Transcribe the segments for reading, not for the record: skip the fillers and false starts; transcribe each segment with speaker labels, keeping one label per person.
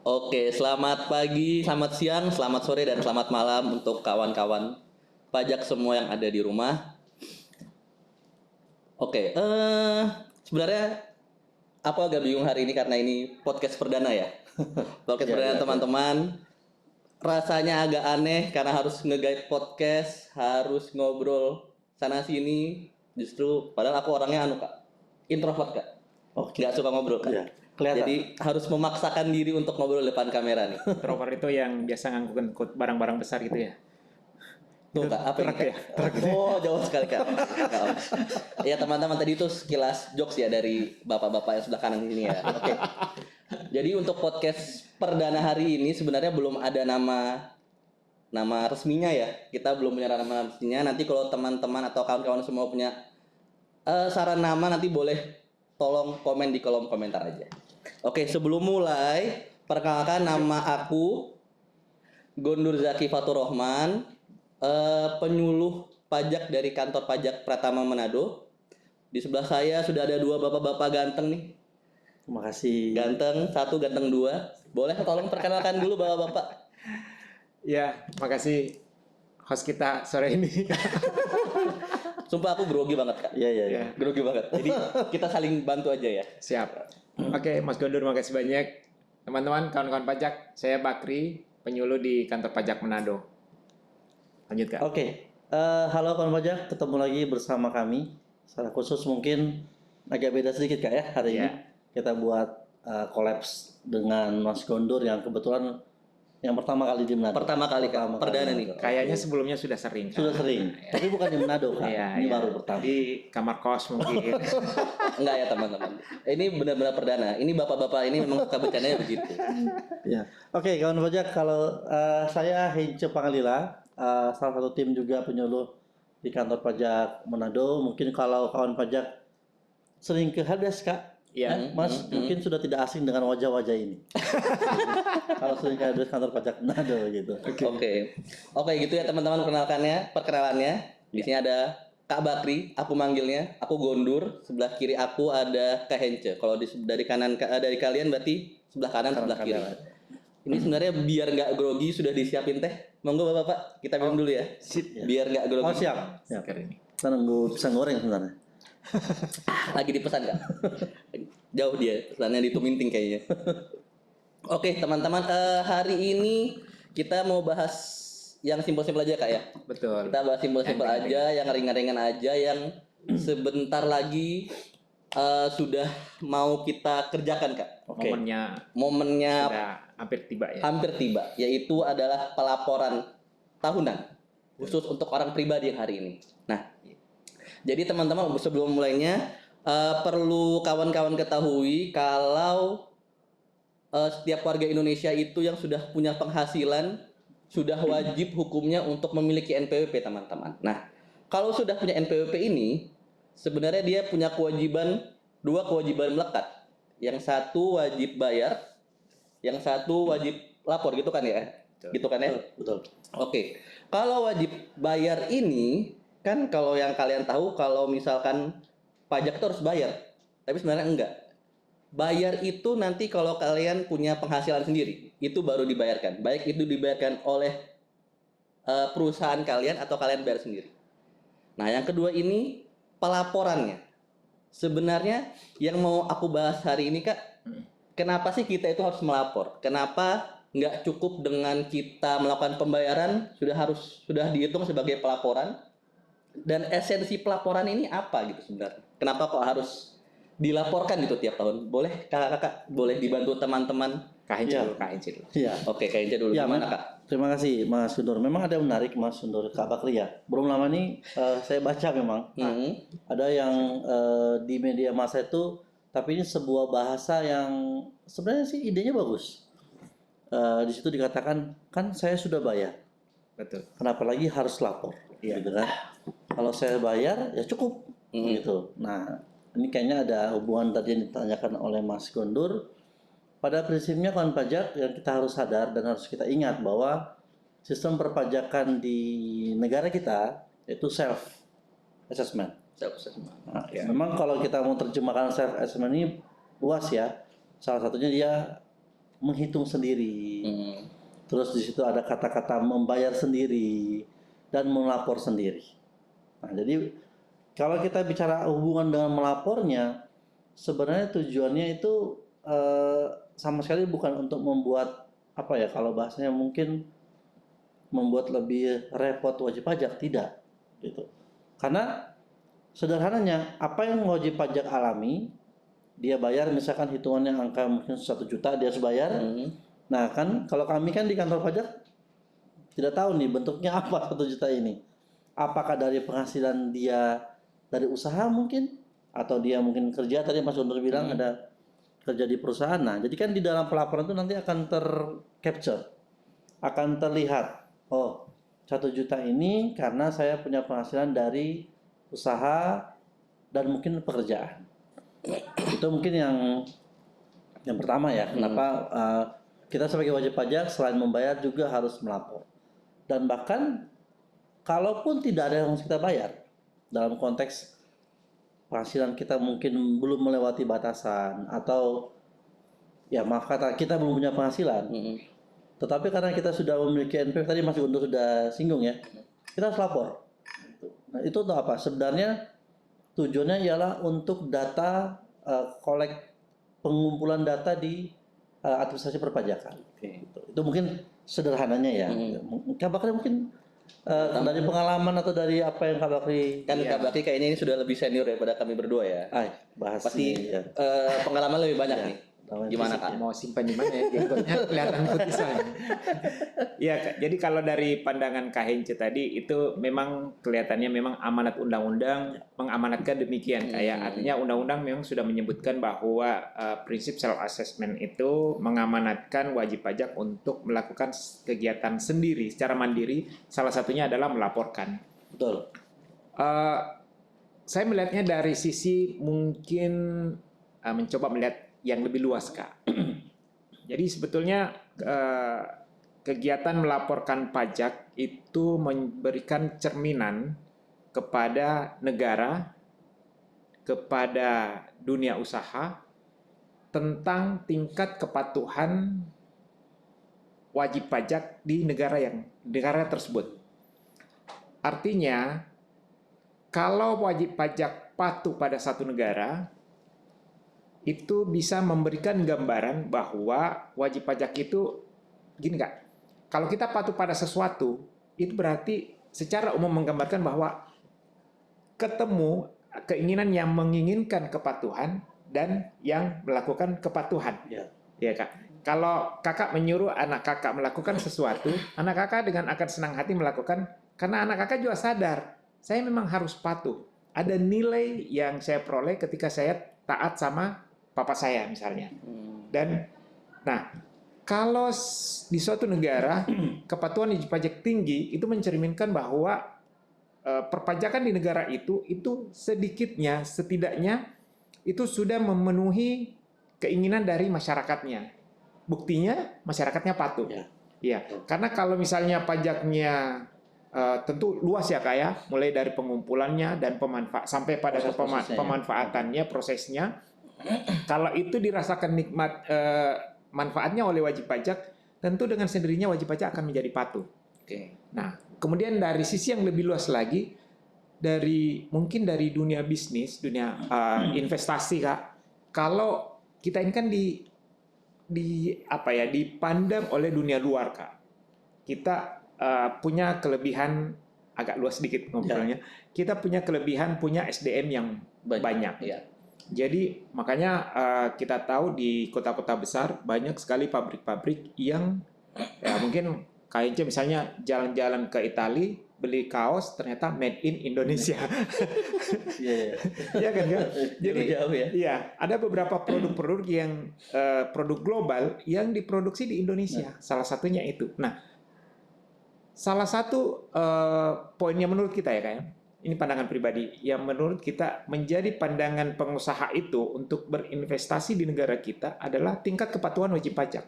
Speaker 1: Oke, selamat pagi, selamat siang, selamat sore, dan selamat malam untuk kawan-kawan pajak semua yang ada di rumah. Oke, sebenarnya aku agak bingung hari ini karena ini podcast perdana ya. Podcast perdana teman-teman. Rasanya agak aneh karena harus nge-guide podcast, harus ngobrol sana sini. Justru padahal aku orangnya introvert Kak. Nggak suka ngobrol Kak.
Speaker 2: Iya, kelihatan.
Speaker 1: Jadi harus memaksakan diri untuk ngobrol depan kamera nih.
Speaker 3: Introvert itu yang biasa ngangkut barang-barang besar gitu ya.
Speaker 1: Tuh Kak, apa ini
Speaker 3: Truk
Speaker 1: Kak?
Speaker 3: ya? Truk gitu.
Speaker 1: Oh, jauh sekali Kak. Ya teman-teman, tadi itu sekilas jokes ya dari bapak-bapak yang sebelah kanan ini ya. Oke. Jadi untuk podcast perdana hari ini sebenarnya belum ada nama resminya ya. Kita belum punya nama resminya. Nanti kalau teman-teman atau kawan-kawan semua punya saran nama, nanti boleh tolong komen di kolom komentar aja. Oke, sebelum mulai, perkenalkan nama aku Gondur Zaki Fatur Rahman, penyuluh pajak dari kantor pajak Pratama Manado. Di sebelah saya sudah ada dua bapak-bapak ganteng nih.
Speaker 2: Terima kasih.
Speaker 1: Ganteng satu, ganteng dua. Boleh tolong perkenalkan dulu bapak-bapak.
Speaker 3: Ya, makasih host kita sore ini.
Speaker 1: Sumpah aku grogi banget Kak.
Speaker 2: Iya.
Speaker 1: Grogi banget. Jadi kita saling bantu aja ya.
Speaker 3: Siap. Oke, Mas Gondur, makasih banyak. Teman-teman, kawan-kawan pajak, saya Bakri, penyuluh di kantor pajak Manado. Lanjut Kak.
Speaker 2: Oke. Halo kawan pajak, ketemu lagi bersama kami. Secara khusus mungkin agak beda sedikit Kak ya hari ini. Kita buat kolaps dengan Mas Gondur yang kebetulan yang pertama kali di Manado.
Speaker 1: Pertama kali Kak, perdana nih.
Speaker 3: Kayaknya sebelumnya sudah sering. Kak.
Speaker 2: Sudah sering, tapi bukan di Manado Kak. Ini baru pertama.
Speaker 3: Di kamar kos mungkin.
Speaker 1: Enggak ya teman-teman. Ini benar-benar perdana. Ini bapak-bapak ini memang suka bercandanya begitu.
Speaker 2: Ya. Oke, kawan pajak, kalau saya Hence Pangalila, salah satu tim juga penyuluh di kantor pajak Manado. Mungkin kalau kawan pajak sering ke Hades Kak,
Speaker 3: Iya.
Speaker 2: Mas mungkin sudah tidak asing dengan wajah-wajah ini. Kalau sering ke Hades kantor pajak Manado gitu.
Speaker 1: Oke, gitu ya teman-teman, perkenalannya. Di sini ada Kak Bakri, aku manggilnya, aku Gondur, sebelah kiri aku ada Kak Hence. Kalau dari kalian berarti sebelah kanan, sebelah kiri. Ini sebenarnya biar nggak grogi sudah disiapin teh. Monggo bapak-bapak, kita minum dulu ya. Biar nggak grogi.
Speaker 2: Oh siap.
Speaker 3: Segar ini.
Speaker 2: Kita nunggu pisang goreng sebenarnya.
Speaker 1: Lagi dipesan Kak. Jauh dia, pesannya di Tuminting kayaknya. Oke teman-teman, hari ini kita mau bahas yang simpel-simpel aja Kak ya.
Speaker 3: Betul.
Speaker 1: Kita bahas simpel-simpel aja, yang ringan-ringan aja, yang sebentar lagi sudah mau kita kerjakan Kak. Momennya
Speaker 3: sudah hampir tiba ya.
Speaker 1: Hampir tiba, yaitu adalah pelaporan tahunan khusus untuk orang pribadi yang hari ini. Nah, jadi teman-teman sebelum mulainya perlu kawan-kawan ketahui kalau setiap warga Indonesia itu yang sudah punya penghasilan sudah wajib hukumnya untuk memiliki NPWP teman-teman. Nah, kalau sudah punya NPWP ini sebenarnya dia punya dua kewajiban melekat. Yang satu wajib bayar, yang satu wajib lapor gitu kan ya?
Speaker 3: Betul.
Speaker 1: Gitu kan ya?
Speaker 2: Betul.
Speaker 1: Oke. Kalau wajib bayar ini kan kalau yang kalian tahu kalau misalkan pajak itu harus bayar. Tapi sebenarnya enggak. Bayar itu nanti kalau kalian punya penghasilan sendiri, itu baru dibayarkan. Baik itu dibayarkan oleh perusahaan kalian atau kalian bayar sendiri. Nah, yang kedua ini pelaporannya. Sebenarnya yang mau aku bahas hari ini Kak, kenapa sih kita itu harus melapor? Kenapa nggak cukup dengan kita melakukan pembayaran sudah dihitung sebagai pelaporan? Dan esensi pelaporan ini apa gitu sebenarnya? Kenapa kok harus dilaporkan gitu tiap tahun? Boleh kakak-kakak, boleh dibantu teman-teman?
Speaker 3: Kak Hence dulu.
Speaker 2: Iya.
Speaker 1: Oke, Kak Hence dulu.
Speaker 2: Ya,
Speaker 1: Gimana Kak?
Speaker 2: Terima kasih Mas Gundur. Memang ada yang menarik Mas Gundur, Kak Bakri ya. Belum lama ini saya baca memang ada yang di media massa itu, tapi ini sebuah bahasa yang sebenarnya sih idenya bagus. Di situ dikatakan kan saya sudah bayar.
Speaker 3: Betul.
Speaker 2: Kenapa lagi harus lapor? Gitu kan? Kalau saya bayar ya cukup gitu. Nah, ini kayaknya ada hubungan tadi yang ditanyakan oleh Mas Gondur. Pada prinsipnya kawan pajak yang kita harus sadar dan harus kita ingat bahwa sistem perpajakan di negara kita itu self assessment. Nah, memang kalau kita mau terjemahkan self assessment ini luas ya. Salah satunya dia menghitung sendiri.
Speaker 1: Hmm.
Speaker 2: Terus di situ ada kata-kata membayar sendiri dan melapor sendiri. Nah, jadi kalau kita bicara hubungan dengan melapornya, sebenarnya tujuannya itu sama sekali bukan untuk membuat apa ya, kalau bahasanya mungkin membuat lebih repot wajib pajak, tidak gitu. Karena sederhananya apa yang wajib pajak alami, dia bayar misalkan hitungannya angka mungkin 1 juta dia harus bayar. Nah kan kalau kami kan di kantor pajak tidak tahu nih bentuknya apa 1 juta ini. Apakah dari penghasilan dia dari usaha mungkin, atau dia mungkin kerja, tadi Mas Guntur bilang ada kerja di perusahaan. Nah jadi kan di dalam pelaporan itu nanti akan tercapture, akan terlihat, oh 1 juta ini karena saya punya penghasilan dari usaha dan mungkin pekerjaan. Itu mungkin yang pertama ya, kenapa kita sebagai wajib pajak selain membayar juga harus melapor. Dan bahkan kalaupun tidak ada yang harus kita bayar, dalam konteks penghasilan kita mungkin belum melewati batasan, atau ya maaf kata kita belum punya penghasilan, tetapi karena kita sudah memiliki NPWP, tadi Mas Guntur sudah singgung ya, kita harus lapor. Nah, itu untuk apa? Sebenarnya tujuannya ialah untuk data pengumpulan data di administrasi perpajakan. Itu mungkin sederhananya ya. Kak Bakri mungkin dari pengalaman atau dari apa yang Kak Bakri,
Speaker 1: Kan Kak Bakri kayaknya ini sudah lebih senior daripada kami berdua ya.
Speaker 2: bahas
Speaker 1: Pasti
Speaker 2: ini, ya.
Speaker 1: pengalaman lebih banyak nih. Gimana Kak?
Speaker 3: Mau simpan di mana ya? Jenggotnya kelihatan putih soalnya. Ya, Kak. Jadi kalau dari pandangan Kak Hence tadi itu memang kelihatannya memang amanat undang-undang mengamanatkan demikian. Kayak artinya undang-undang memang sudah menyebutkan bahwa prinsip self assessment itu mengamanatkan wajib pajak untuk melakukan kegiatan sendiri secara mandiri. Salah satunya adalah melaporkan.
Speaker 2: Betul.
Speaker 3: Saya melihatnya dari sisi mungkin mencoba melihat yang lebih luas, Kak. Jadi sebetulnya kegiatan melaporkan pajak itu memberikan cerminan kepada negara, kepada dunia usaha tentang tingkat kepatuhan wajib pajak di negara tersebut. Artinya, kalau wajib pajak patuh pada satu negara, itu bisa memberikan gambaran bahwa wajib pajak itu, gini Kak, kalau kita patuh pada sesuatu, itu berarti secara umum menggambarkan bahwa ketemu keinginan yang menginginkan kepatuhan dan yang melakukan kepatuhan. Ya Kak. Kalau kakak menyuruh anak kakak melakukan sesuatu, anak kakak dengan akan senang hati melakukan, karena anak kakak juga sadar, saya memang harus patuh. Ada nilai yang saya peroleh ketika saya taat sama papa saya misalnya. Dan nah, kalau di suatu negara kepatuhan wajib pajak tinggi itu mencerminkan bahwa perpajakan di negara itu sedikitnya setidaknya itu sudah memenuhi keinginan dari masyarakatnya. Buktinya masyarakatnya patuh. Ya, karena kalau misalnya pajaknya tentu luas ya Kak ya, mulai dari pengumpulannya dan sampai pada pemanfaatannya, prosesnya. Kalau itu dirasakan nikmat manfaatnya oleh wajib pajak, tentu dengan sendirinya wajib pajak akan menjadi patuh. Nah, kemudian dari sisi yang lebih luas lagi, mungkin dari dunia bisnis, dunia investasi Kak. Kalau kita ini kan dipandang oleh dunia luar Kak. Kita punya kelebihan agak luas sedikit ngobrolnya. Kita punya kelebihan punya SDM yang banyak. Jadi makanya kita tahu di kota-kota besar banyak sekali pabrik-pabrik yang mungkin kayaknya misalnya jalan-jalan ke Italia beli kaos ternyata made in Indonesia. Iya kan? Jadi
Speaker 2: jauh ya.
Speaker 3: Iya, ada beberapa produk-produk yang produk global yang diproduksi di Indonesia. Salah satunya itu. Nah, salah satu poinnya menurut kita ya kayak ini pandangan pribadi yang menurut kita menjadi pandangan pengusaha itu untuk berinvestasi di negara kita adalah tingkat kepatuhan wajib pajak.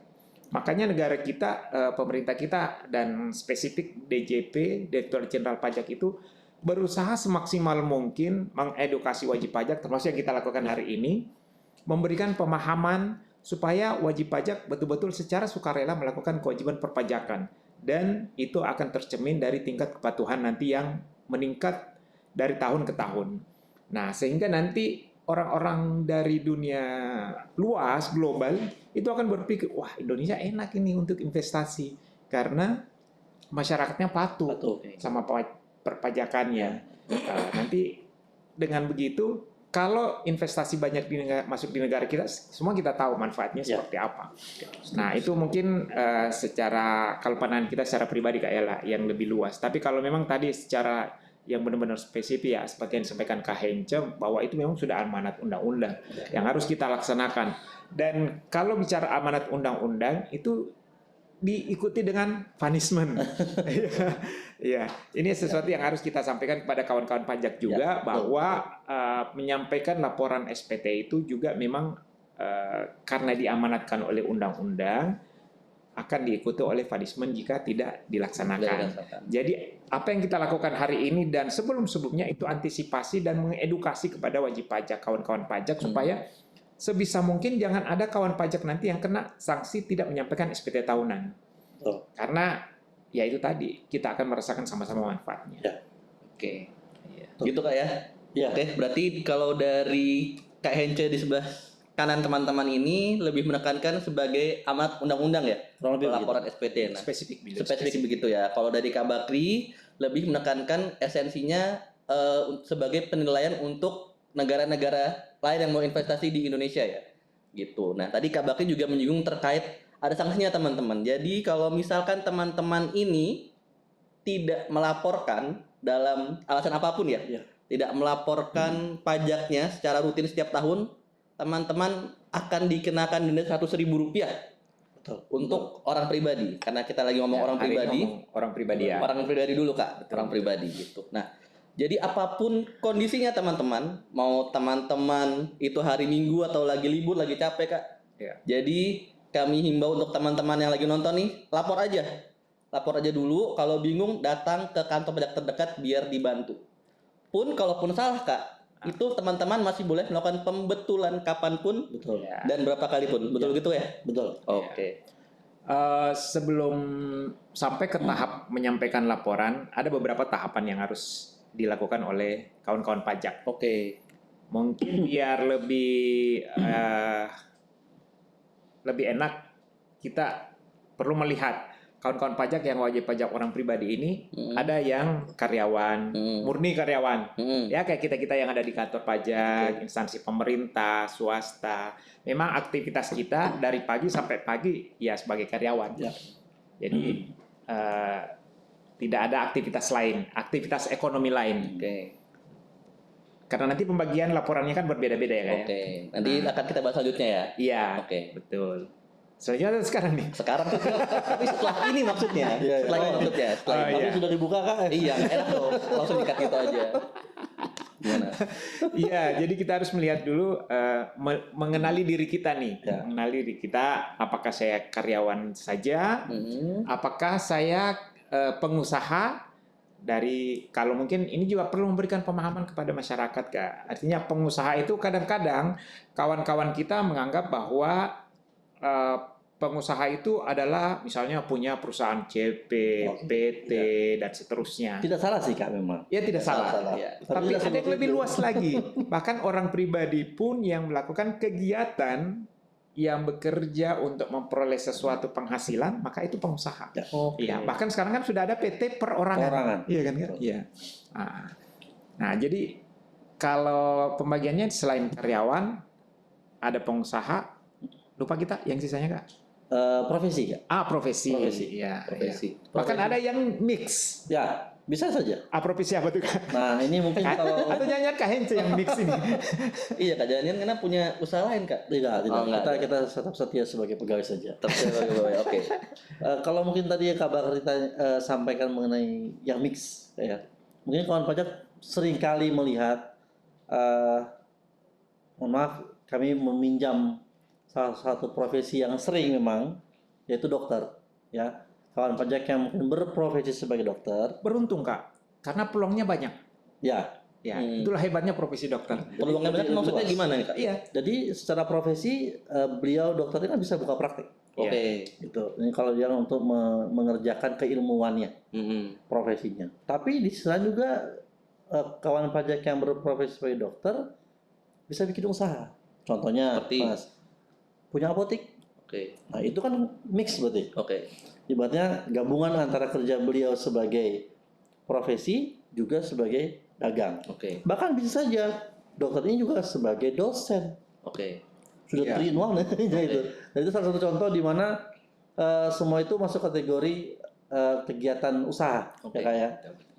Speaker 3: Makanya negara kita, pemerintah kita dan spesifik DJP, Direktur Jenderal Pajak itu berusaha semaksimal mungkin mengedukasi wajib pajak termasuk yang kita lakukan hari ini, memberikan pemahaman supaya wajib pajak betul-betul secara sukarela melakukan kewajiban perpajakan, dan itu akan tercermin dari tingkat kepatuhan nanti yang meningkat dari tahun ke tahun. Nah, sehingga nanti orang-orang dari dunia luas, global, itu akan berpikir, wah Indonesia enak ini untuk investasi, karena masyarakatnya patuh sama perpajakannya. Nanti dengan begitu, kalau investasi banyak masuk di negara kita, semua kita tahu manfaatnya seperti apa. Nah, itu mungkin secara kalau pandangan kita secara pribadi Kak Ella yang lebih luas. Tapi kalau memang tadi secara yang benar-benar spesifik ya, seperti yang disampaikan Kak Hence, bahwa itu memang sudah amanat undang-undang yang harus kita laksanakan. Dan kalau bicara amanat undang-undang itu diikuti dengan punishment. Ya, ini sesuatu yang harus kita sampaikan kepada kawan-kawan pajak juga, bahwa menyampaikan laporan SPT itu juga memang karena diamanatkan oleh undang-undang akan diikuti oleh punishment jika tidak dilaksanakan. Jadi apa yang kita lakukan hari ini dan sebelum-sebelumnya itu antisipasi dan mengedukasi kepada wajib pajak, kawan-kawan pajak, supaya sebisa mungkin jangan ada kawan pajak nanti yang kena sanksi tidak menyampaikan SPT tahunan. Karena ya itu tadi, kita akan merasakan sama-sama manfaatnya.
Speaker 1: Oke. Gitu Kak ya? Oke, berarti kalau dari Kak Hence di sebelah kanan teman-teman ini lebih menekankan sebagai amanat undang-undang ya? Laporan SPT. Nah, spesifik begitu ya. Kalau dari Kak Bakri lebih menekankan esensinya sebagai penilaian untuk negara-negara lain yang mau investasi di Indonesia ya, gitu. Nah, tadi Kak Bakri juga menyinggung terkait ada sanksinya teman-teman. Jadi kalau misalkan teman-teman ini tidak melaporkan dalam alasan apapun ya, tidak melaporkan pajaknya secara rutin setiap tahun, teman-teman akan dikenakan denda Rp100.000 untuk orang pribadi. Karena kita lagi ngomong orang pribadi,
Speaker 3: orang pribadi ya.
Speaker 1: Orang pribadi dulu Kak, orang pribadi gitu. Nah, jadi apapun kondisinya teman-teman, mau teman-teman itu hari Minggu atau lagi libur, lagi capek Kak. Jadi kami himbau untuk teman-teman yang lagi nonton nih, lapor aja dulu. Kalau bingung datang ke kantor pajak terdekat biar dibantu. Pun kalaupun salah Kak, itu teman-teman masih boleh melakukan pembetulan kapanpun dan berapa kali pun. Betul gitu ya?
Speaker 2: Betul.
Speaker 1: Oke.
Speaker 3: Sebelum sampai ke tahap menyampaikan laporan, ada beberapa tahapan yang harus dilakukan oleh kawan-kawan pajak. Mungkin biar lebih enak, kita perlu melihat kawan-kawan pajak yang wajib pajak orang pribadi ini, ada yang karyawan, murni karyawan, ya kayak kita-kita yang ada di kantor pajak, instansi pemerintah, swasta. Memang aktivitas kita dari pagi sampai pagi ya sebagai karyawan. Jadi tidak ada aktivitas lain, aktivitas ekonomi lain. Karena nanti pembagian laporannya kan berbeda-beda ya Kak.
Speaker 1: Nanti akan kita bahas selanjutnya ya.
Speaker 3: Iya. Betul. Selanjutnya sekarang nih.
Speaker 1: Sekarang tapi setelah ini maksudnya. Setelah ini maksudnya.
Speaker 2: Tapi sudah dibuka Kak.
Speaker 1: Iya, enak loh. Langsung dikat itu aja. Gimana?
Speaker 3: Iya, jadi kita harus melihat dulu mengenali diri kita nih. Mengenali diri kita, apakah saya karyawan saja? Apakah saya pengusaha? Kalau mungkin ini juga perlu memberikan pemahaman kepada masyarakat Kak. Artinya pengusaha itu kadang-kadang kawan-kawan kita menganggap bahwa pengusaha itu adalah misalnya punya perusahaan CP, PT dan seterusnya.
Speaker 2: Tidak salah sih Kak memang.
Speaker 3: Ya tidak salah. Tapi ada yang lebih luas lagi. Bahkan orang pribadi pun yang melakukan kegiatan yang bekerja untuk memperoleh sesuatu penghasilan, maka itu pengusaha. Bahkan sekarang kan sudah ada PT perorangan. Iya kan? Iya. Nah, jadi kalau pembagiannya selain karyawan, ada pengusaha, lupa kita yang sisanya Kak.
Speaker 2: Profesi Kak.
Speaker 3: Profesi. Ya,
Speaker 1: profesi.
Speaker 3: Bahkan ada yang mix.
Speaker 2: Ya, bisa saja.
Speaker 3: Profesi apa tuh Kak?
Speaker 2: Nah, ini mungkin kalau
Speaker 3: atau jangan Kak Hence yang mix ini.
Speaker 1: Iya Kak, jangan karena punya usaha lain Kak.
Speaker 2: Tidak. Kita tetap setia sebagai pegawai saja.
Speaker 1: Tetap sebagai pegawai. Oke.
Speaker 2: Kalau mungkin tadi Kak Bakri sampaikan mengenai yang mix ya. Mungkin kawan pajak sering kali melihat mohon maaf, kami meminjam salah satu profesi yang sering memang, yaitu dokter ya. Kawan pajak yang mungkin berprofesi sebagai dokter
Speaker 3: beruntung Kak, karena peluangnya banyak.
Speaker 2: Ya.
Speaker 3: Ya, itulah hebatnya profesi dokter.
Speaker 1: Peluangnya banyak maksudnya
Speaker 2: luas.
Speaker 1: gimana nih Kak?
Speaker 2: Iya, jadi secara profesi beliau dokter ini kan bisa buka praktek.
Speaker 1: Oke.
Speaker 2: Gitu. Ini kalau dia untuk mengerjakan keilmuannya, profesinya. Tapi di sisi lain juga kawan pajak yang berprofesi sebagai dokter bisa bikin usaha. Contohnya,
Speaker 1: Seperti?
Speaker 2: Mas, punya apotek.
Speaker 1: Oke.
Speaker 2: Nah, itu kan mix berarti.
Speaker 1: Oke.
Speaker 2: Ibaratnya gabungan antara kerja beliau sebagai profesi juga sebagai dagang.
Speaker 1: Oke.
Speaker 2: Bahkan bisa saja dokter ini juga sebagai dosen.
Speaker 1: Oke.
Speaker 2: Sudah 3 in 1 itu. Dan itu salah satu contoh di mana semua itu masuk kategori kegiatan usaha,
Speaker 1: Oke.
Speaker 2: ya Kak ya.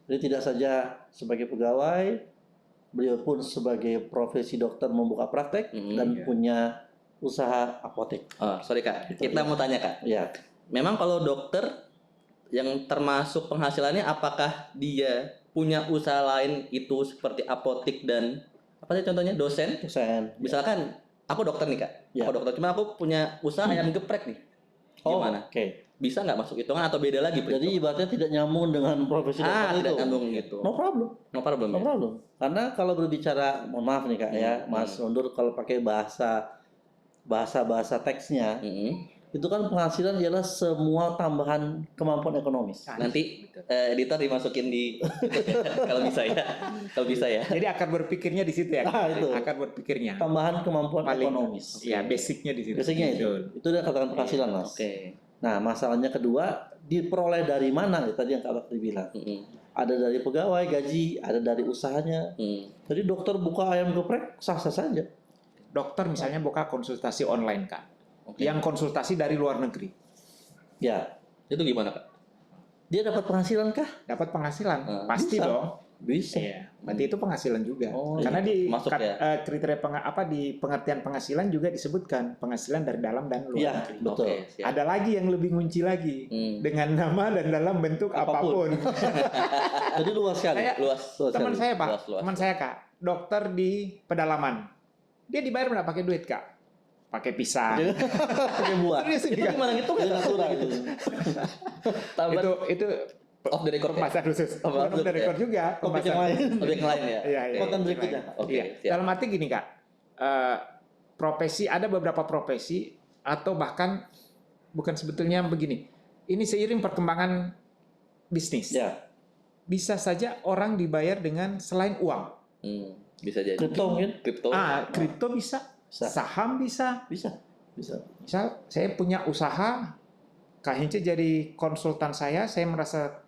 Speaker 2: Jadi tidak saja sebagai pegawai, beliau pun sebagai profesi dokter membuka praktek dan punya usaha apotek.
Speaker 1: Oh, sorry Kak. Kita mau tanya Kak.
Speaker 2: Ya,
Speaker 1: Memang kalau dokter yang termasuk penghasilannya apakah dia punya usaha lain itu seperti apotik dan apa sih contohnya dosen?
Speaker 2: dosen.
Speaker 1: Misalkan aku dokter nih Kak.
Speaker 2: Ya.
Speaker 1: Aku dokter, cuma aku punya usaha ayam geprek nih. Gimana?
Speaker 2: Oke.
Speaker 1: Bisa nggak masuk hitungan atau beda lagi?
Speaker 2: Jadi ibaratnya tidak nyambung dengan profesi dokter
Speaker 1: tidak
Speaker 2: itu.
Speaker 1: nyambung gitu.
Speaker 2: No problem.
Speaker 1: No problem
Speaker 2: No
Speaker 1: ya?
Speaker 2: problem. Karena kalau berbicara, mohon maaf nih Kak ya, Mas Mundur, kalau pakai bahasa teksnya, itu kan penghasilan ialah semua tambahan kemampuan ekonomis.
Speaker 1: Nanti editor dimasukin di kalau bisa ya. Kalau bisa ya.
Speaker 3: Jadi akar berpikirnya di situ ya.
Speaker 2: Nah, itu.
Speaker 3: Akar berpikirnya.
Speaker 2: Tambahan kemampuan
Speaker 3: Paling
Speaker 2: ekonomis.
Speaker 3: Ya, basicnya di situ.
Speaker 2: Basicnya itu.
Speaker 3: Betul.
Speaker 2: Itu udah katakan penghasilan, Mas.
Speaker 1: Oke.
Speaker 2: Nah, masalahnya kedua, diperoleh dari mana? Tadi yang Kak Bakri bilang. Ada dari pegawai gaji, ada dari usahanya. Jadi dokter buka ayam geprek sah-sah saja.
Speaker 3: Dokter misalnya buka konsultasi online Kak. Yang konsultasi dari luar negeri.
Speaker 2: Ya,
Speaker 1: Itu gimana Kak?
Speaker 2: dia dapat penghasilan kah?
Speaker 3: Dapat penghasilan. Pasti
Speaker 2: bisa.
Speaker 3: dong.
Speaker 2: Bisa.
Speaker 3: Iya, berarti itu penghasilan juga.
Speaker 1: Oh,
Speaker 3: Karena di
Speaker 1: masuk ya?
Speaker 3: kriteria di pengertian penghasilan juga disebutkan penghasilan dari dalam dan luar
Speaker 2: Iya,
Speaker 3: negeri.
Speaker 2: betul.
Speaker 1: Oke, siap.
Speaker 3: Ada lagi yang lebih ngunci lagi dengan nama dan dalam bentuk apapun.
Speaker 2: Jadi luas sekali.
Speaker 3: Kayak
Speaker 1: Luas.
Speaker 3: teman saya Pak,
Speaker 1: Luas.
Speaker 3: teman saya Kak, dokter di pedalaman. Dia dibayar berapa pakai duit Kak? Pakai pisang.
Speaker 2: Pakai buah.
Speaker 3: Serius ini,
Speaker 1: Itu
Speaker 3: Kak.
Speaker 1: gimana gitu
Speaker 2: Jadi
Speaker 1: kan?
Speaker 2: natural gitu.
Speaker 1: Tambahan
Speaker 3: Itu
Speaker 1: off the record ya?
Speaker 3: pembahasan khusus.
Speaker 1: Oh,
Speaker 3: Bukan
Speaker 1: maksud
Speaker 3: off the record
Speaker 1: ya.
Speaker 3: juga.
Speaker 2: Topik yang
Speaker 3: pembahasan.
Speaker 2: lain.
Speaker 1: Objek lain ya?
Speaker 3: Iya, iya.
Speaker 2: Konten berikutnya.
Speaker 1: Oke,
Speaker 3: Iya.
Speaker 1: siap.
Speaker 3: Dalam arti gini Kak, profesi ada beberapa profesi atau bahkan bukan sebetulnya begini. Ini seiring perkembangan bisnis.
Speaker 2: Ya,
Speaker 3: Bisa saja orang dibayar dengan selain uang.
Speaker 1: Bisa jadi.
Speaker 2: kripto mungkin.
Speaker 1: Kripto.
Speaker 3: Kripto bisa,
Speaker 2: Bisa.
Speaker 3: saham bisa.
Speaker 2: Bisa.
Speaker 3: Misal saya punya usaha, Kak Hince jadi konsultan saya merasa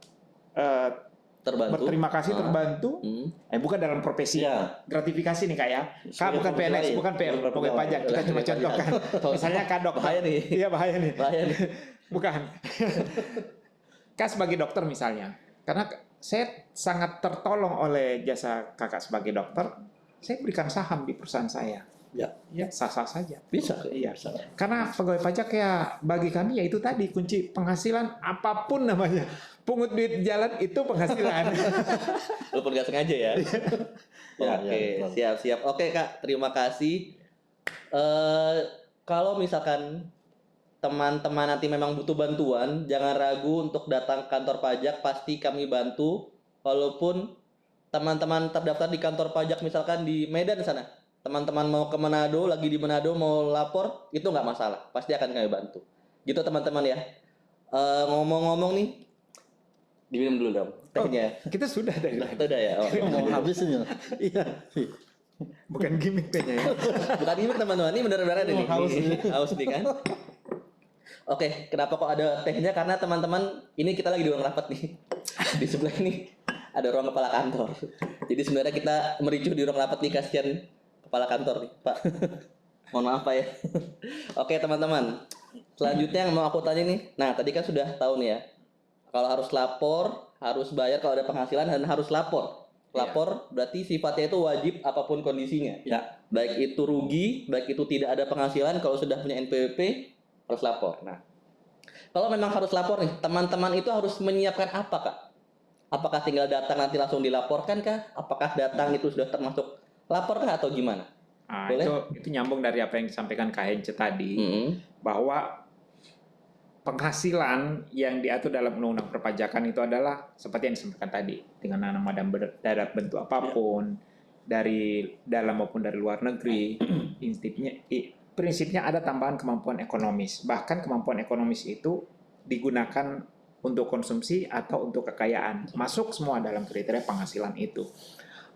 Speaker 1: Terbantu.
Speaker 3: berterima kasih terbantu. Bukan dalam profesi
Speaker 2: Iya.
Speaker 3: gratifikasi nih Kak ya. Kak
Speaker 2: Sebagai
Speaker 3: bukan
Speaker 2: profesi
Speaker 3: PNS,
Speaker 2: lain.
Speaker 3: bukan
Speaker 2: Sebagai
Speaker 3: pegawai
Speaker 2: pegawai.
Speaker 3: pajak. Kita cuma contohkan. Misalnya Kak dokter.
Speaker 1: Bahaya nih.
Speaker 3: Iya bahaya nih.
Speaker 1: Bahaya nih.
Speaker 3: Bukan. Kak sebagai dokter misalnya. Karena saya sangat tertolong oleh jasa Kakak sebagai dokter. Saya berikan saham di perusahaan saya.
Speaker 2: Ya,
Speaker 3: Ya sah-sah saja.
Speaker 2: bisa.
Speaker 3: Iya.
Speaker 2: Bisa.
Speaker 3: Karena pegawai pajak ya bagi kami ya itu tadi kunci penghasilan apapun namanya. Pungut duit jalan itu penghasilan.
Speaker 1: Walaupun nggak sengaja ya.
Speaker 2: Ya,
Speaker 1: Oke,
Speaker 2: ya,
Speaker 1: siap. Oke Kak, terima kasih. Kalau misalkan teman-teman nanti memang butuh bantuan, jangan ragu untuk datang ke kantor pajak, pasti kami bantu. Walaupun teman-teman terdaftar di kantor pajak misalkan di Medan sana, teman-teman mau ke Manado, lagi di Manado mau lapor, itu nggak masalah, pasti akan kami bantu. Gitu teman-teman ya. Ngomong-ngomong nih, diminum dulu dong tehnya.
Speaker 3: Kita sudah dari
Speaker 1: Udah ya.
Speaker 2: Mau habis ini. Iya.
Speaker 3: bukan gimmick tehnya ya.
Speaker 1: Bukan gimmick teman-teman, ini benar-benar ada nih.
Speaker 2: Haus nih.
Speaker 1: Haus nih kan. Oke, kenapa kok ada tehnya? Karena teman-teman, ini kita lagi di ruang rapat nih. Di sebelah ini ada ruang kepala kantor. Jadi sebenarnya kita mericuh di ruang rapat nih, kasihan kepala kantor nih, Pak. Mohon maaf Pak ya. Oke teman-teman, selanjutnya yang mau aku tanya nih. Nah tadi kan sudah tahu nih ya, kalau harus lapor, harus bayar kalau ada penghasilan, dan harus lapor. Lapor berarti sifatnya itu wajib apapun kondisinya.
Speaker 2: Ya.
Speaker 1: Baik itu rugi, baik itu tidak ada penghasilan, kalau sudah punya NPWP harus lapor. Nah, kalau memang harus lapor nih, teman-teman itu harus menyiapkan apa Kak? Apakah tinggal datang nanti langsung dilaporkan kah? Apakah datang itu sudah termasuk lapor kah atau gimana?
Speaker 3: Itu nyambung dari apa yang disampaikan Kak Hence tadi, bahwa penghasilan yang diatur dalam undang-undang perpajakan itu adalah seperti yang disampaikan tadi, dengan nama dan bentuk apapun, dari dalam maupun dari luar negeri. Prinsipnya ada tambahan kemampuan ekonomis. Bahkan kemampuan ekonomis itu digunakan untuk konsumsi atau untuk kekayaan. Masuk semua dalam kriteria penghasilan itu.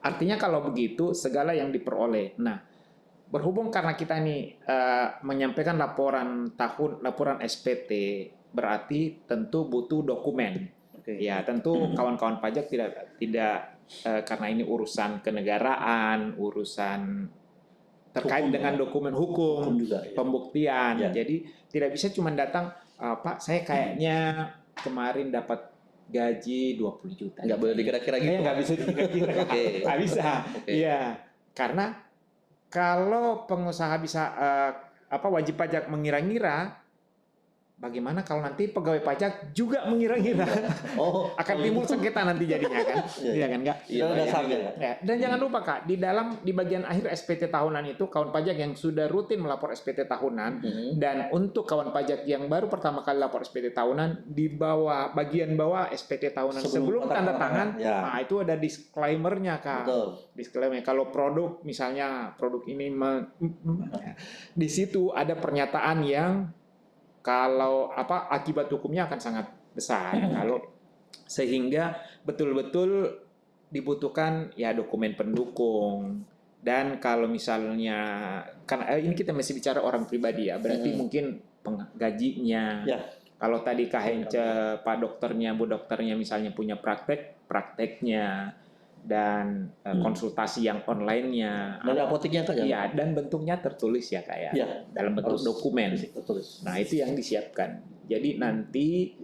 Speaker 3: Artinya kalau begitu segala yang diperoleh. Nah, berhubung karena kita ini menyampaikan laporan SPT, berarti tentu butuh dokumen. Ya, tentu kawan-kawan pajak tidak karena ini urusan kenegaraan, urusan terkait dengan dokumen hukum juga, ya. Pembuktian. Ya. Jadi tidak bisa cuma datang, Pak, saya kayaknya kemarin dapat gaji 20 juta.
Speaker 1: Nggak boleh dikira-kira gitu.
Speaker 3: Nggak bisa dikira-kira. Nggak bisa. Iya, karena kalau pengusaha bisa wajib pajak mengira-ngira, bagaimana kalau nanti pegawai pajak juga mengira-ngira? Akan timbul sengketa nanti jadinya kan? Iya kan nggak? Ya. Dan jangan lupa Kak, di bagian akhir SPT tahunan itu kawan pajak yang sudah rutin melapor SPT tahunan dan untuk kawan pajak yang baru pertama kali lapor SPT tahunan di bawah bagian bawah SPT tahunan sebelum tanda tangan, nah itu ada disclaimer-nya Kak. Betul. Disclaimer kalau produk misalnya produk ini di situ ada pernyataan yang kalau akibat hukumnya akan sangat besar kalau sehingga betul-betul dibutuhkan ya dokumen pendukung. Dan kalau misalnya kan ini kita masih bicara orang pribadi ya, berarti mungkin gajinya. Ya. Kalau tadi Kak Hence, Pak dokternya, Bu dokternya misalnya punya prakteknya dan konsultasi yang online-nya.
Speaker 2: Dari apoteknya Kak ya?
Speaker 3: Iya, dan bentuknya tertulis ya Kak ya. Ya, dalam bentuk dokumen.
Speaker 2: Tertulis.
Speaker 3: Nah, itu yang disiapkan. Jadi nanti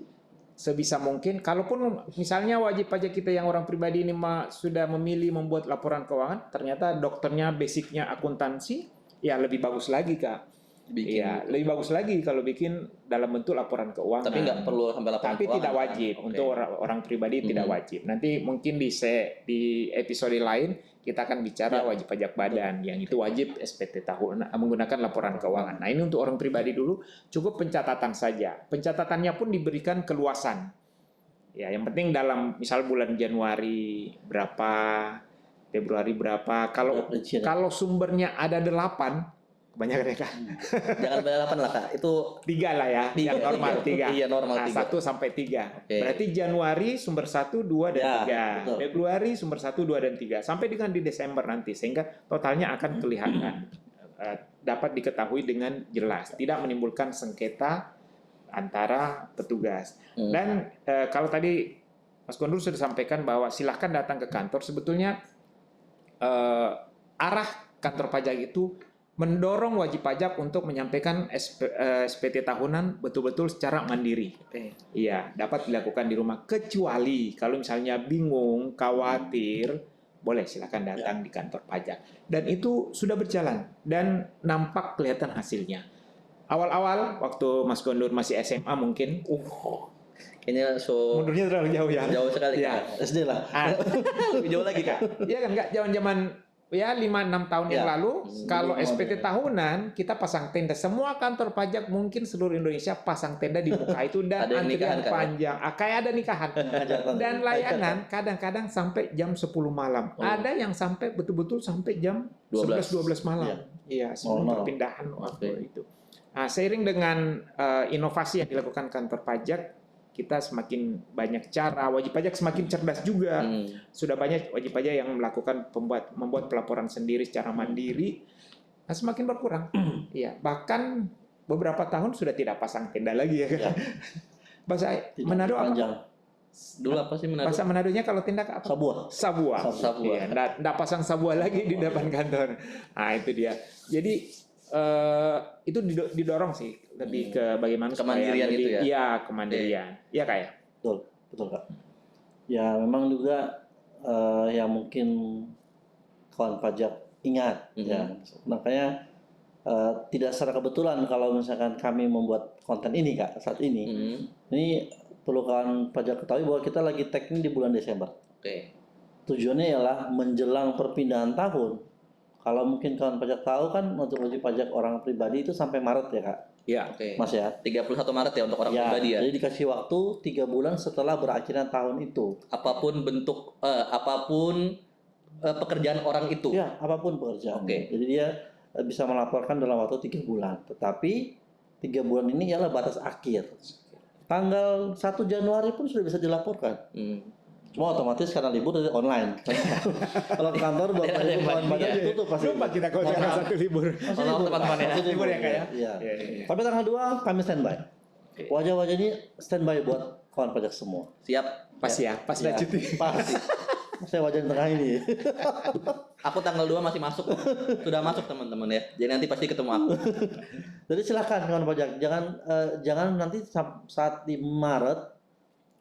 Speaker 3: sebisa mungkin kalaupun misalnya wajib pajak kita yang orang pribadi ini sudah memilih membuat laporan keuangan, ternyata dokternya basicnya akuntansi, ya lebih bagus lagi Kak. Iya, lebih bagus lagi kalau bikin dalam bentuk laporan keuangan.
Speaker 1: Tapi nggak perlu sampai laporan
Speaker 3: keuangan. Tapi tidak wajib. Untuk orang pribadi tidak wajib. Nanti mungkin di episode lain kita akan bicara wajib pajak badan yang itu wajib SPT tahunan menggunakan laporan keuangan. Nah, ini untuk orang pribadi dulu cukup pencatatan saja. Pencatatannya pun diberikan keluasan. Ya, yang penting dalam misal bulan Januari berapa, Februari berapa. Kalau sumbernya ada 8, kebanyakan ya Kak.
Speaker 1: Jangan banyak 8 lah Kak. Itu
Speaker 3: 3 lah ya. Yang normal 3.
Speaker 1: Iya normal 3.
Speaker 3: 1 sampai 3. Berarti Januari sumber 1, 2 dan 3. Betul. Februari sumber 1, 2 dan 3. Sampai dengan di Desember nanti sehingga totalnya akan kelihatan. Dapat diketahui dengan jelas, tidak menimbulkan sengketa antara petugas. Dan kalau tadi Mas Gondur sudah sampaikan bahwa silahkan datang ke kantor, sebetulnya arah kantor pajak itu mendorong wajib pajak untuk menyampaikan SPT tahunan betul-betul secara mandiri. Iya, dapat dilakukan di rumah. Kecuali kalau misalnya bingung, khawatir, boleh silakan datang di kantor pajak. Dan itu sudah berjalan dan nampak kelihatan hasilnya. Awal-awal waktu Mas Gondur masih SMA mungkin,
Speaker 1: kayaknya
Speaker 3: mundurnya terlalu jauh ya.
Speaker 1: Jauh sekali
Speaker 3: ya.
Speaker 1: SD lah. Lebih jauh lagi Kak.
Speaker 3: Iya kan Kak, zaman-zaman ya 5-6 tahun yang lalu, kalau SPT tahunan kita pasang tenda. Semua kantor pajak mungkin seluruh Indonesia pasang tenda di muka itu dan antrian panjang. Kayak ada nikahan. Dan layanan kadang-kadang sampai jam 10 malam. Ada yang sampai betul-betul sampai jam 11-12 malam. Iya, sebelum perpindahan waktu itu. Nah, seiring dengan inovasi yang dilakukan kantor pajak, kita semakin banyak cara, wajib pajak semakin cerdas juga. Sudah banyak wajib pajak yang membuat pelaporan sendiri secara mandiri. Nah, semakin berkurang. Iya, bahkan beberapa tahun sudah tidak pasang tenda lagi ya kan. Bahasa Manado apa?
Speaker 1: Dulu apa sih Manado?
Speaker 3: Bahasa Manadonya kalau tindak apa? Sabua. Iya, enggak pasang sabua lagi di depan kantor. Nah, itu dia. Jadi itu didorong sih lebih ke bagaimana
Speaker 1: kemandirian itu ya.
Speaker 3: Iya, kemandirian. Iya Kak ya.
Speaker 2: Betul Kak. Ya memang juga yang mungkin kawan pajak ingat ya. Makanya tidak secara kebetulan kalau misalkan kami membuat konten ini Kak saat ini. Ini perlu kawan pajak ketahui bahwa kita lagi tag ini di bulan Desember. Tujuannya ialah menjelang perpindahan tahun. Kalau mungkin kawan pajak tahu kan untuk wajib pajak orang pribadi itu sampai Maret ya Kak.
Speaker 3: Ya.
Speaker 1: Oke.
Speaker 2: Mas ya.
Speaker 1: 31 Maret ya untuk orang
Speaker 2: Ya,
Speaker 1: pribadi ya.
Speaker 2: jadi dikasih waktu 3 bulan setelah berakhirnya tahun itu.
Speaker 1: Apapun bentuk apapun pekerjaan orang itu.
Speaker 2: Ya, apapun pekerjaan.
Speaker 1: Oke.
Speaker 2: Jadi dia bisa melaporkan dalam waktu 3 bulan. Tetapi 3 bulan ini ialah batas akhir. Tanggal 1 Januari pun sudah bisa dilaporkan. Cuma otomatis karena libur dari online. Kalau kantor buat
Speaker 1: Ada yang
Speaker 2: kawan pajak
Speaker 1: iya.
Speaker 2: tutup pasti.
Speaker 3: Lupa kita kalau tanggal 1 libur.
Speaker 1: Kalau teman-teman ya.
Speaker 2: Masih
Speaker 3: Libur ya, Kak, ya?
Speaker 2: Iya.
Speaker 3: Iya, iya.
Speaker 2: Tapi tanggal 2 kami standby.
Speaker 1: Oke.
Speaker 2: Wajah-wajah ini standby buat kawan pajak semua.
Speaker 1: Siap.
Speaker 3: Pas ya, pas
Speaker 2: Ya,
Speaker 3: udah cuti.
Speaker 2: Pas. Saya wajah di tengah ini.
Speaker 1: Aku tanggal 2 masih masuk. Sudah masuk teman-teman ya. Jadi nanti pasti ketemu aku.
Speaker 2: Jadi silakan kawan pajak, jangan nanti saat di Maret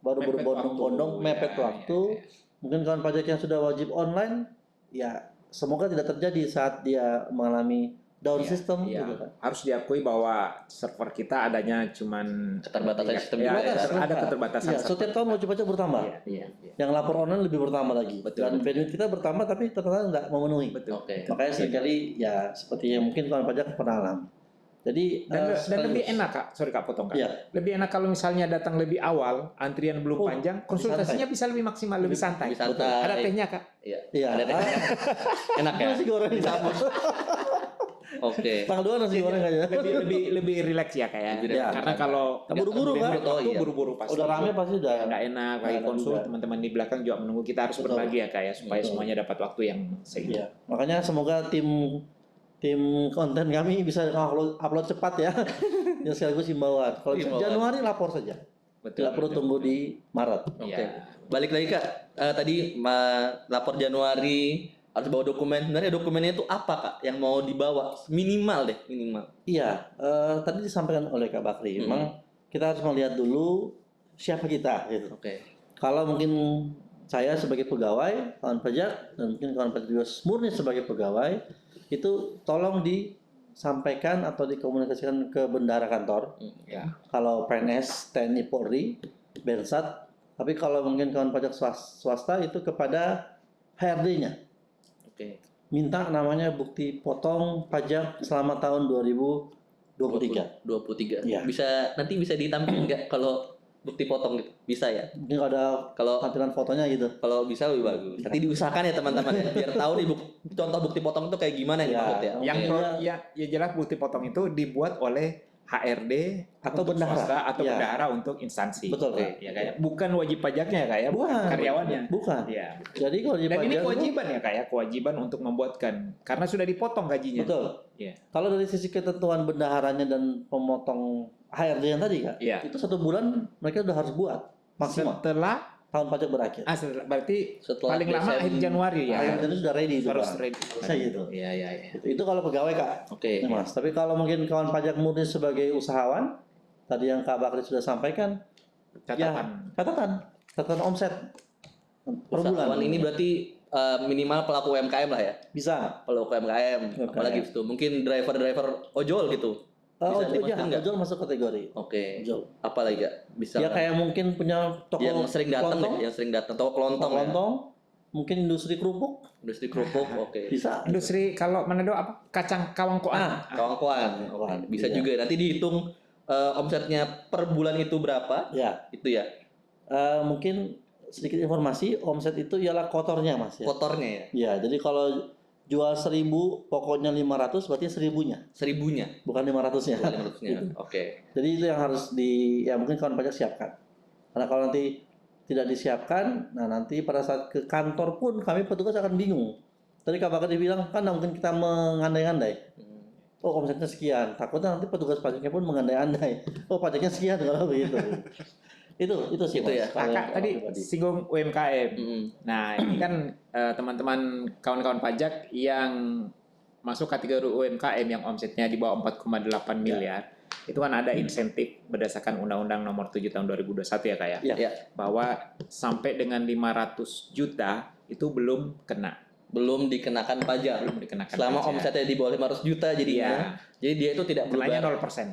Speaker 2: baru
Speaker 3: Mepet
Speaker 2: berbondong-bondong
Speaker 3: waktu,
Speaker 2: mepet
Speaker 3: ya,
Speaker 2: waktu.
Speaker 3: ya.
Speaker 2: Mungkin kawan pajak yang sudah wajib online, ya semoga tidak terjadi saat dia mengalami down
Speaker 3: Iya,
Speaker 2: system
Speaker 3: iya.
Speaker 2: gitu kan.
Speaker 3: Harus diakui bahwa server kita adanya cuman
Speaker 1: Keterbatasan sistem
Speaker 3: ya,
Speaker 1: juga ya.
Speaker 3: ada keterbatasan.
Speaker 2: Iya, setiap tahun wajib pajak bertambah.
Speaker 3: Iya, iya, iya.
Speaker 2: Yang lapor online lebih bertambah lagi.
Speaker 1: Betul,
Speaker 2: Dan venue kita bertambah tapi ternyata nggak memenuhi.
Speaker 3: Betul.
Speaker 1: Oke.
Speaker 2: Makanya seringkali ya seperti yang mungkin kawan pajak pernah alami. Jadi
Speaker 3: Dan
Speaker 2: sekaligus-
Speaker 3: lebih enak Kak, sorry Kak potong Kak.
Speaker 2: Iya.
Speaker 3: Lebih enak kalau misalnya datang lebih awal, antrian belum
Speaker 2: Oh,
Speaker 3: panjang, konsultasinya bisa lebih maksimal, lebih santai.
Speaker 1: Lebih santai.
Speaker 3: Ada tehnya Kak.
Speaker 1: Iya.
Speaker 2: Iya.
Speaker 1: Ada tehnya. Enak ya.
Speaker 2: Nasi goreng disambut.
Speaker 1: Oke.
Speaker 2: Tanggal 2 nasi goreng aja.
Speaker 3: Lebih rileks ya Kak ya.
Speaker 1: Lebih rileks.
Speaker 3: Karena kalau
Speaker 2: Buru-buru kan?
Speaker 1: Oh, iya.
Speaker 3: Buru-buru pasti.
Speaker 2: Udah rame pasti udah.
Speaker 3: Nggak enak lagi
Speaker 2: enak
Speaker 3: konsul,
Speaker 2: juga.
Speaker 3: teman-teman di belakang juga menunggu. Kita harus
Speaker 2: Betul.
Speaker 3: berbagi ya Kak ya, supaya
Speaker 2: Betul.
Speaker 3: semuanya dapat waktu yang seimbang.
Speaker 2: Iya. Makanya semoga tim konten kami bisa upload cepat ya. Yang sekaligus himbauan. Kalau bisa
Speaker 1: Himbauan.
Speaker 2: Januari lapor saja. Tidak perlu tunggu di Maret.
Speaker 1: Oke.
Speaker 3: Iya.
Speaker 1: Balik lagi Kak. Tadi lapor Januari harus bawa dokumen. Sebenarnya dokumennya itu apa Kak yang mau dibawa? Minimal deh, minimal.
Speaker 2: Iya, tadi disampaikan oleh Kak Bakri.
Speaker 1: Hmm.
Speaker 2: Memang kita harus melihat dulu siapa kita gitu.
Speaker 1: Oke.
Speaker 2: Kalau mungkin saya sebagai pegawai, kawan pajak, dan mungkin kawan pajak juga murni sebagai pegawai, itu tolong disampaikan atau dikomunikasikan ke bendahara kantor.
Speaker 3: Ya.
Speaker 2: Kalau PNS, TNI, Polri, Bensat. Tapi kalau mungkin kawan pajak swasta itu kepada HRD-nya.
Speaker 1: Oke.
Speaker 2: Minta namanya bukti potong pajak selama tahun 2023.
Speaker 1: 23.
Speaker 2: Iya.
Speaker 1: Nanti bisa ditampilkan nggak kalau bukti potong gitu? Bisa ya.
Speaker 2: Mungkin ada
Speaker 1: Kalau
Speaker 2: tampilan fotonya gitu.
Speaker 1: kalau bisa lebih bagus. Nanti diusahakan ya teman-teman ya, biar tahu nih contoh bukti potong itu kayak gimana yang
Speaker 2: Ya.
Speaker 1: dimaksud ya.
Speaker 3: Yang
Speaker 2: Oke.
Speaker 3: ya jelas bukti potong itu dibuat oleh HRD
Speaker 2: Atau
Speaker 3: untuk
Speaker 2: bendahara.
Speaker 3: swasta atau
Speaker 2: Ya.
Speaker 3: bendahara untuk instansi.
Speaker 2: Betul,
Speaker 3: Oke,
Speaker 2: Pak.
Speaker 3: ya kayak bukan wajib pajaknya kayak
Speaker 2: Bukan.
Speaker 3: karyawannya.
Speaker 2: Bukan.
Speaker 3: Iya.
Speaker 2: Jadi kalau di
Speaker 3: Dan ini
Speaker 2: pajak
Speaker 3: kewajiban ya kayak kewajiban untuk membuatkan karena sudah dipotong gajinya.
Speaker 2: betul.
Speaker 3: Iya.
Speaker 2: Kalau dari sisi ketentuan bendaharanya dan pemotong HRD yang tadi Kak,
Speaker 3: Iya.
Speaker 2: itu 1 bulan mereka udah harus buat maksimal
Speaker 3: Setelah
Speaker 2: tahun pajak berakhir.
Speaker 3: berarti
Speaker 1: Setelah
Speaker 3: paling lama akhir Januari ya.
Speaker 2: Akhir Januari sudah ready itu,
Speaker 3: Harus
Speaker 2: Pak.
Speaker 3: ready.
Speaker 2: Bisa gitu.
Speaker 3: Iya iya iya.
Speaker 2: Itu kalau pegawai Kak.
Speaker 1: Oke.
Speaker 2: Ini, Mas. Tapi kalau mungkin kawan pajak murni sebagai usahawan, tadi yang Kak Bakri sudah sampaikan,
Speaker 3: Catatan.
Speaker 2: catatan omset per bulan.
Speaker 1: Usahawan ini berarti minimal pelaku UMKM lah ya.
Speaker 2: Bisa.
Speaker 1: Pelaku UMKM, apalagi itu mungkin driver ojol gitu. Bisa dimasukin nggak?
Speaker 2: Ojol masuk kategori.
Speaker 1: Oke.
Speaker 2: Ojol.
Speaker 1: Apa lagi Kak? Bisa
Speaker 2: Ya
Speaker 1: nggak?
Speaker 2: kayak mungkin punya toko
Speaker 1: yang sering datang
Speaker 2: kelontong,
Speaker 1: deh, yang sering datang toko kelontong, ya.
Speaker 2: kelontong, mungkin industri kerupuk,
Speaker 1: Industri kerupuk, oke.
Speaker 2: bisa.
Speaker 3: Industri kalau Manado apa? Kacang kawangkoan.
Speaker 1: Kawan-kawan,
Speaker 2: Kawan,
Speaker 1: bisa
Speaker 2: iya.
Speaker 1: juga. Nanti dihitung omsetnya per bulan itu berapa,
Speaker 2: Ya,
Speaker 1: itu ya,
Speaker 2: mungkin sedikit informasi, omset itu ialah kotornya Mas ya.
Speaker 1: kotornya ya,
Speaker 2: Ya, jadi kalau jual 1.000 pokoknya 500 berarti 1.000-nya,
Speaker 1: 1000-nya,
Speaker 2: bukan 500-nya.
Speaker 1: 500-nya. Oke.
Speaker 2: Jadi itu yang harus ya mungkin kawan pajak siapkan. Karena kalau nanti tidak disiapkan, nah nanti pada saat ke kantor pun kami petugas akan bingung. Tadi Kak Bakar dibilang kan nggak mungkin kita mengandai-andai. Oh omsetnya sekian, takutnya nanti petugas pajaknya pun mengandai-andai. Oh pajaknya sekian kalau begitu. itu sih
Speaker 1: Itu
Speaker 2: Mas,
Speaker 1: ya.
Speaker 2: kalau
Speaker 3: Kakak
Speaker 2: yang
Speaker 3: tadi
Speaker 2: pribadi.
Speaker 3: singgung UMKM.
Speaker 1: Mm-mm.
Speaker 3: Nah, ini kan teman-teman kawan-kawan pajak yang masuk kategori UMKM yang omsetnya di bawah 4,8 miliar, itu kan ada insentif berdasarkan Undang-Undang Nomor 7 Tahun 2021 ya Kak ya,
Speaker 2: Ya.
Speaker 1: Ya,
Speaker 3: bahwa sampai dengan 500 juta itu belum kena,
Speaker 1: belum dikenakan pajak.
Speaker 3: belum dikenakan
Speaker 1: Selama
Speaker 3: pajak.
Speaker 1: omsetnya di bawah 500 juta
Speaker 3: Iya,
Speaker 1: jadinya. Jadi dia itu tidak perlu
Speaker 3: kenanya
Speaker 1: bayar.
Speaker 3: 0%.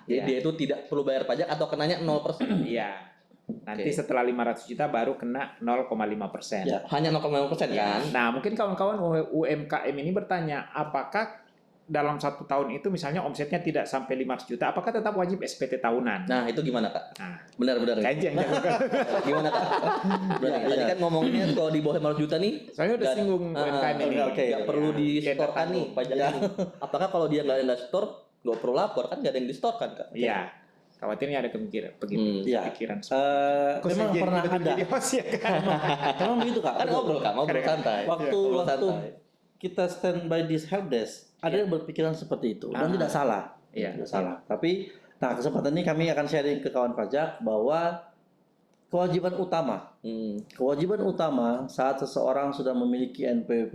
Speaker 1: Jadi
Speaker 3: Iya.
Speaker 1: dia itu tidak perlu bayar pajak atau kenanya 0%.
Speaker 3: Iya. Nanti
Speaker 1: Oke.
Speaker 3: setelah 500 juta baru kena 0,5%.
Speaker 2: Ya.
Speaker 1: Hanya 0,5% kan?
Speaker 3: Nah, mungkin kawan-kawan UMKM ini bertanya, apakah dalam 1 tahun itu misalnya omsetnya tidak sampai 500 juta, apakah tetap wajib SPT tahunan?
Speaker 1: Nah, itu gimana, Kak?
Speaker 3: Nah,
Speaker 1: Benar-benar.
Speaker 3: kajian
Speaker 1: Gimana, Kak? Berarti tadi kan ngomongnya kalau di bawah 500 juta nih,
Speaker 3: soalnya udah
Speaker 1: nggak-
Speaker 3: singgung UMKM ini.
Speaker 2: oke.
Speaker 1: nggak perlu disetorkan nih pajaknya nih. Apakah kalau dia nggak ada store, nggak perlu lapor kan? Nggak ada yang disetorkan, Kak?
Speaker 3: Iya, khawatirnya ada kemikiran begitu,
Speaker 2: Iya.
Speaker 3: pikiran.
Speaker 2: Memang pernah ada.
Speaker 3: Ya kan?
Speaker 2: Memang begitu Kak.
Speaker 1: Kan ngobrol, Kak, ngobrol santai.
Speaker 2: Waktu
Speaker 1: Ngobrol
Speaker 2: waktu
Speaker 1: santai.
Speaker 2: kita standby di helpdesk, ada yang berpikiran seperti itu dan tidak salah.
Speaker 3: Iya.
Speaker 2: Tidak salah. Tapi nah kesempatan ini kami akan sharing ke kawan pajak bahwa kewajiban utama saat seseorang sudah memiliki NPWP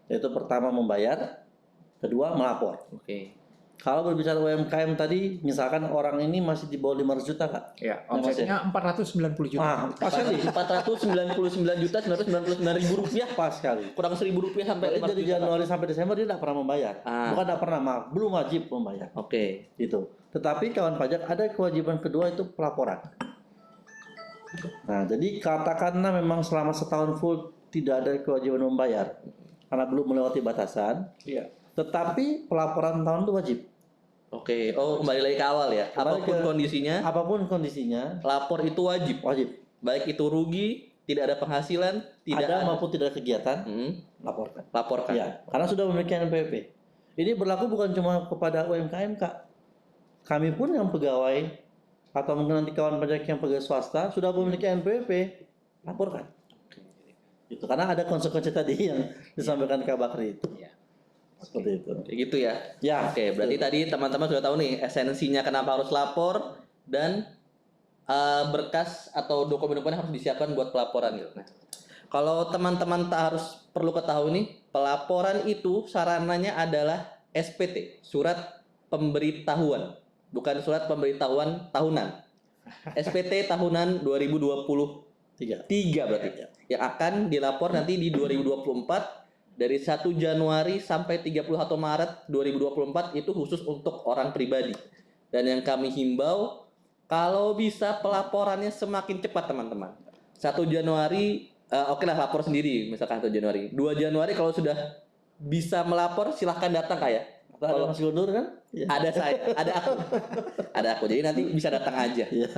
Speaker 2: yaitu pertama membayar, kedua melapor.
Speaker 1: Oke.
Speaker 2: Kalau berbicara UMKM tadi, misalkan orang ini masih di bawah 500 juta Kak.
Speaker 3: Ya, omsetnya 490 juta.
Speaker 2: Pas sekali.
Speaker 1: 499.999 ribu rupiah,
Speaker 2: Pas sekali.
Speaker 1: kurang 1.000 rupiah sampai
Speaker 2: Berarti
Speaker 1: 500
Speaker 2: dari
Speaker 1: juta.
Speaker 2: Januari sampai Desember dia tidak pernah membayar. Bukan tidak pernah, maaf, belum wajib membayar.
Speaker 1: Oke.
Speaker 2: Gitu. Tetapi kawan pajak ada kewajiban kedua itu pelaporan. Nah, jadi katakanlah memang selama setahun full tidak ada kewajiban membayar karena belum melewati batasan.
Speaker 3: Iya.
Speaker 2: Tetapi pelaporan tahun itu wajib.
Speaker 1: Oke. Oh, kembali lagi ke awal ya.
Speaker 2: Kembali
Speaker 1: Apapun
Speaker 2: ke-
Speaker 1: kondisinya,
Speaker 2: Apapun kondisinya,
Speaker 1: lapor itu wajib.
Speaker 2: wajib.
Speaker 1: Baik itu rugi, tidak ada penghasilan, tidak
Speaker 2: Ada maupun tidak kegiatan,
Speaker 1: Hmm,
Speaker 2: laporkan.
Speaker 1: laporkan.
Speaker 2: Ya, karena sudah memiliki NPWP. Ini berlaku bukan cuma kepada UMKM, Kak. Kami pun yang pegawai atau mungkin nanti kawan pajak yang pegawai swasta sudah memiliki NPWP, laporkan. Itu karena ada konsekuensi tadi yang disampaikan Kak Bakri itu.
Speaker 3: Iya.
Speaker 2: Seperti itu.
Speaker 1: Kayak gitu ya.
Speaker 2: Ya.
Speaker 1: Oke, berarti tadi teman-teman sudah tahu nih esensinya kenapa harus lapor dan berkas atau dokumen-dokumen yang harus disiapkan buat pelaporan gitu. Nah, kalau teman-teman tak harus perlu ketahui nih, pelaporan itu sarananya adalah SPT, surat pemberitahuan, bukan surat pemberitahuan tahunan. SPT tahunan 2023 berarti. Yang akan dilapor nanti di 2024 dari 1 Januari sampai 31 Maret 2024 itu khusus untuk orang pribadi. Dan yang kami himbau, kalau bisa pelaporannya semakin cepat teman-teman. 1 Januari, oke lah lapor sendiri misalkan 1 Januari. 2 Januari kalau sudah bisa melapor silahkan datang Kak ya.
Speaker 2: Kalau Mas Gundur kan? Ya.
Speaker 1: Ada saya, ada aku. Ada aku. Jadi nanti bisa datang aja.
Speaker 2: Ya.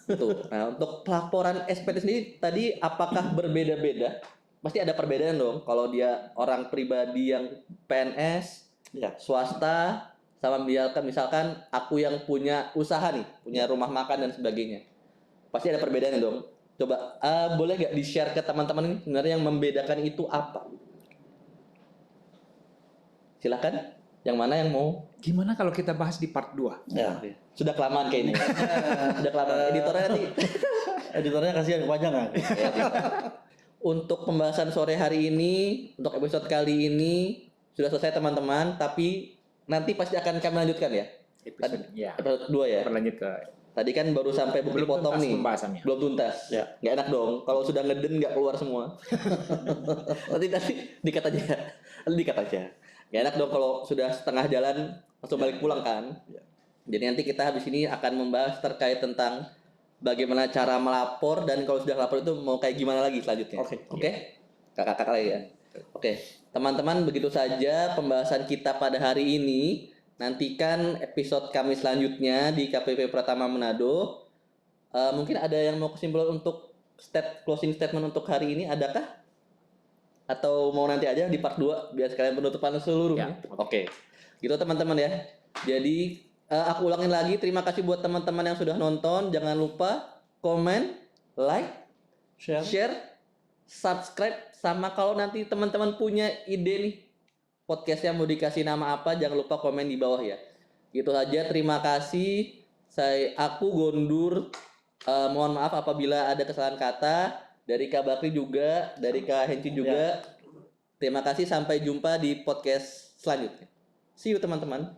Speaker 1: Itu. Nah, untuk pelaporan SPT sendiri tadi apakah berbeda-beda? Pasti ada perbedaan dong. Kalau dia orang pribadi yang PNS,
Speaker 2: Ya.
Speaker 1: swasta, sama misalkan aku yang punya usaha nih, punya rumah makan dan sebagainya. Pasti ada perbedaannya dong. Coba boleh nggak di-share ke teman-teman ini sebenarnya yang membedakan itu apa? Silakan. Yang mana yang mau?
Speaker 3: Gimana kalau kita bahas di part 2?
Speaker 2: Ya.
Speaker 1: Sudah kelamaan kayaknya. Sudah kelamaan. Editornya nanti.
Speaker 2: Editornya kasihan kepanjangan.
Speaker 1: Untuk pembahasan sore hari ini, untuk episode kali ini sudah selesai teman-teman, tapi nanti pasti akan kami lanjutkan ya. Episode 2 ya.
Speaker 3: Berlanjut ke
Speaker 1: Tadi kan baru sampai bukti
Speaker 3: belum
Speaker 1: potong
Speaker 3: tuntas
Speaker 1: nih.
Speaker 3: pembahasannya.
Speaker 1: Belum tuntas.
Speaker 2: Ya.
Speaker 1: Nggak enak dong. Kalau sudah ngeden nggak keluar semua. nanti dikat aja. Nanti dikat aja. Nggak enak dong kalau sudah setengah jalan langsung balik pulang kan. Jadi nanti kita habis ini akan membahas terkait tentang bagaimana cara melapor dan kalau sudah lapor itu mau kayak gimana lagi selanjutnya. Oke. Kakak-kakak lagi ya. Oke. Teman-teman begitu saja pembahasan kita pada hari ini. Nantikan episode kami selanjutnya di KPP Pratama Manado. Mungkin ada yang mau kesimpulan untuk closing statement untuk hari ini, adakah? Atau mau nanti aja di part 2 biar sekalian penutupan seluruhnya?
Speaker 3: Ya,
Speaker 1: Oke. Gitu teman-teman ya. Jadi aku ulangin lagi, terima kasih buat teman-teman yang sudah nonton. Jangan lupa komen, like, share, subscribe, sama kalau nanti teman-teman punya ide nih podcastnya mau dikasih nama apa, jangan lupa komen di bawah ya. Gitu saja, terima kasih. Aku Gondur. Mohon maaf apabila ada kesalahan kata. Dari Kak Bakri juga, dari Kak Henci juga. Terima kasih, sampai jumpa di podcast selanjutnya. See you teman-teman.